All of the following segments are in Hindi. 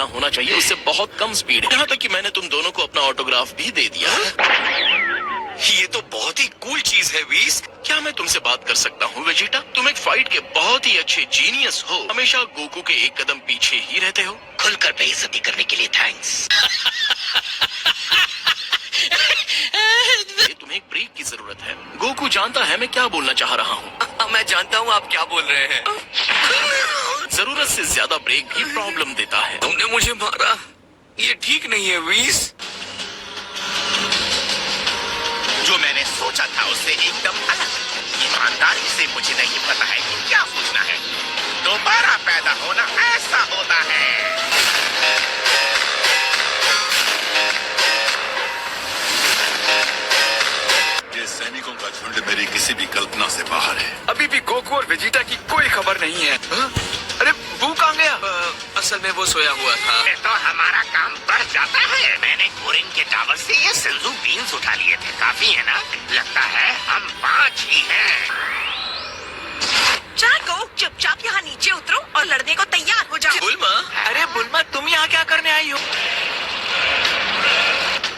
जितना होना चाहिए उससे बहुत कम स्पीड है। यहाँ तक कि मैंने तुम दोनों को अपना ऑटोग्राफ भी दे दिया। ये तो बहुत ही कूल चीज है वीस। क्या मैं तुमसे बात कर सकता हूँ वेजिटा? तुम एक फाइट के बहुत ही अच्छे जीनियस हो, हमेशा गोकू के एक कदम पीछे ही रहते हो। खुलकर बेइज्जती करने के लिए थैंक्स। तुम्हें एक ब्रेक की जरूरत है। गोकू जानता है मैं क्या बोलना चाह रहा हूँ। मैं जानता हूँ आप क्या बोल रहे हैं। जरूरत से ज्यादा ब्रेक भी प्रॉब्लम देता है। तुमने मुझे मारा, ये ठीक नहीं है वीस। जो मैंने सोचा था उससे एकदम अलग। ईमानदारी से मुझे नहीं पता है कि क्या सोचना है। दोबारा पैदा होना ऐसा होता है। ये सैनिकों का झुंड मेरी किसी भी कल्पना से बाहर है। अभी भी गोकू और वेजिटा की कोई खबर नहीं है। अरे बू कहाँ गया? असल में वो सोया हुआ था। तो हमारा काम बढ़ जाता है। मैंने कोरिन के टावर से ये सिंजू बीन्स उठा लिए थे। काफी है ना? लगता है हम 5 ही हैं। जागो, चुपचाप यहाँ नीचे उतरो और लड़ने को तैयार हो जाओ। बुल्मा, अरे बुल्मा तुम यहाँ क्या करने आई हो?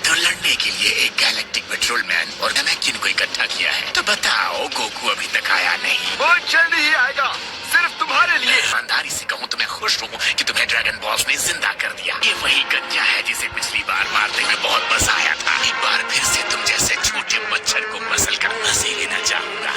तो लड़ने के लिए एक गैलेक्टिक पेट्रोलमैन और नमकीन को इकट्ठा किया है। तो बताओ गोकू अभी तक आया नहीं। वो जल्द ही आएगा, सिर्फ तुम्हारे लिए। ईमानदारी से कहूँ तो मैं खुश हूँ कि तुम्हें ड्रैगन बॉल्स ने जिंदा कर दिया। ये वही गंजा है जिसे पिछली बार मारने में बहुत मजा आया था। एक बार फिर से तुम जैसे छोटे मच्छर को मसल कर मजे लेना चाहूंगा।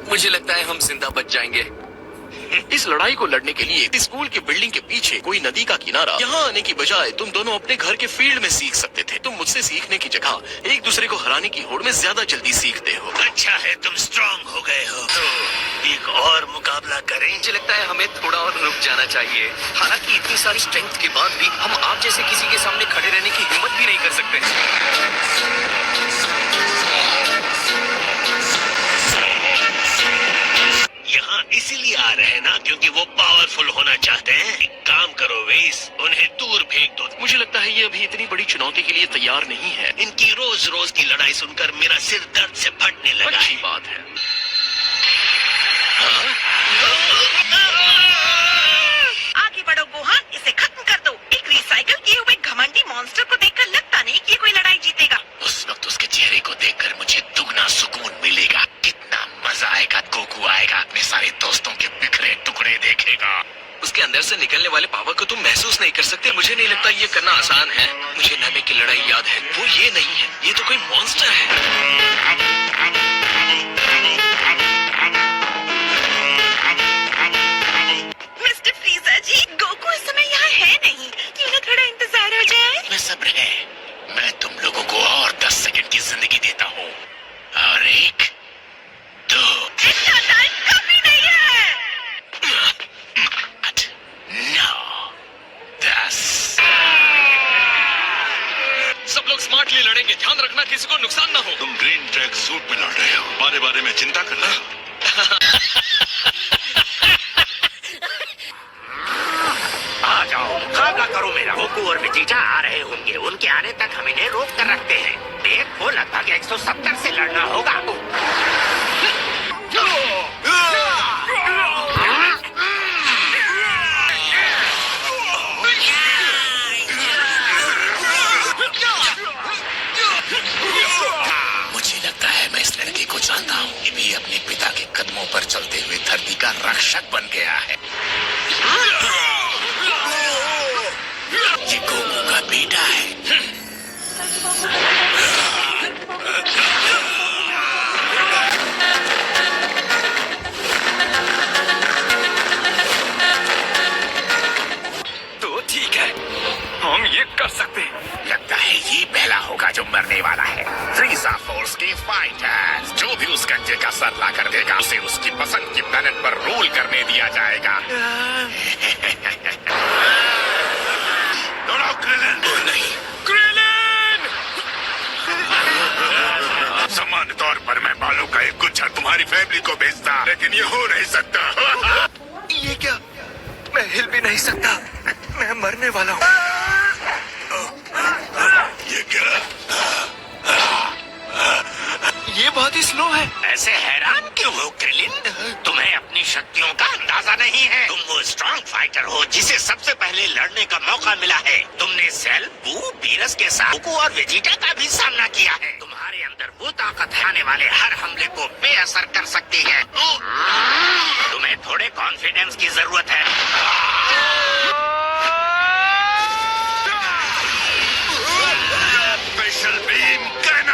मुझे लगता है हम जिंदा बच जाएंगे। इस लड़ाई को लड़ने के लिए स्कूल की बिल्डिंग के पीछे कोई नदी का किनारा, यहाँ आने की बजाय तुम दोनों अपने घर के फील्ड में सीख सकते थे। तुम मुझसे सीखने की जगह एक दूसरे को हराने की होड़ में ज्यादा जल्दी सीखते हो। अच्छा है तुम स्ट्रांग हो गए हो। तो एक और मुकाबला करें? मुझे लगता है हमें थोड़ा और रुक जाना चाहिए। हालांकि इतनी सारी स्ट्रेंथ के बाद भी हम आप जैसे किसी के सामने खड़े रहने की हिम्मत भी नहीं कर सकते। यहाँ इसीलिए आ रहे हैं ना क्योंकि वो पावरफुल होना चाहते हैं। एक काम करो वेस, उन्हें दूर फेंक दो। मुझे लगता है ये अभी इतनी बड़ी चुनौती के लिए तैयार नहीं है। इनकी रोज रोज की लड़ाई सुनकर मेरा सिर दर्द से फटने लगा अच्छी है। बात है। आगे बढ़ो गोहान, इसे खत्म कर दो। एक रिसाइकल किए हुए घमंडी मॉन्स्टर को देखकर लगता नहीं कि कोई लड़ाई जीतेगा। उस वक्त उसके चेहरे को देखकर मुझे दुगना सुकून मिलेगा। कितना मजा आएगा। गोकू आएगा, अपने सारे दोस्तों के बिखरे टुकड़े देखेगा। उसके अंदर से निकलने वाले पावर को तुम महसूस नहीं कर सकते। मुझे नहीं लगता ये करना आसान है। मुझे नामे की लड़ाई याद है। वो ये नहीं है, ये तो कोई मॉन्स्टर है। मिस्टर फ्रीजर जी, गोकू इस समय यहाँ है नहीं। क्यों ना थोड़ा इंतजार हो जाए? मैं सब्र है। मैं तुम लोगों को और 10 सेकंड की जिंदगी देता हूँ। और 1, 2, इतना टाइम काफी नहीं है। 8, 9, 10। सब लोग स्मार्टली लड़ेंगे। ध्यान रखना किसी को नुकसान ना हो। तुम ग्रीन ट्रैक सूट में लड़ रहे हो, हमारे बारे में चिंता कर रहे हो। आ जाओ, मुकाबला करो मेरा। गोकू और वेजिटा आ रहे होंगे। उनके आने तक हम इन्हें रोक कर रखते हैं। एक को लगभग 170 से लड़ना होगा। मुझे लगता है मैं इस लड़के को जानता हूँ। ये भी अपने पिता के कदमों पर चलते हुए धरती का रक्षक बन गया है। ये गोकू का बेटा है। तो ठीक है, हम ये कर सकते हैं। लगता है ये पहला होगा जो मरने वाला है। फ्रीजा फोर्स के फाइटर्स, जो भी उस गंजे का सर ला कर देगा उसे उसकी पसंद की प्लेनेट पर रूल करने दिया जाएगा। दौड़ाओ क्रिलिन। नहीं, क्रिलिन! सामान्य तौर पर मैं बालों का एक गुच्छा तुम्हारी फैमिली को भेजता, लेकिन ये हो नहीं सकता। ये क्या? मैं हिल भी नहीं सकता। मैं मरने वाला हूँ। ये क्या? ये बहुत ही स्लो है। ऐसे हैरान क्यों हो क्रिलिन? तुम्हें अपनी शक्तियों का अंदाजा नहीं है। तुम वो स्ट्रॉन्ग फाइटर हो जिसे सबसे पहले लड़ने का मौका मिला है। तुमने सेल, बू, बीरस के साथ गोकू और वेजिटा का भी सामना किया है। तुम्हारे अंदर वो ताकत है आने वाले हर हमले को बेअसर कर सकती है। तुम्हें थोड़े कॉन्फिडेंस की जरूरत है। स्पेशल बीम करना।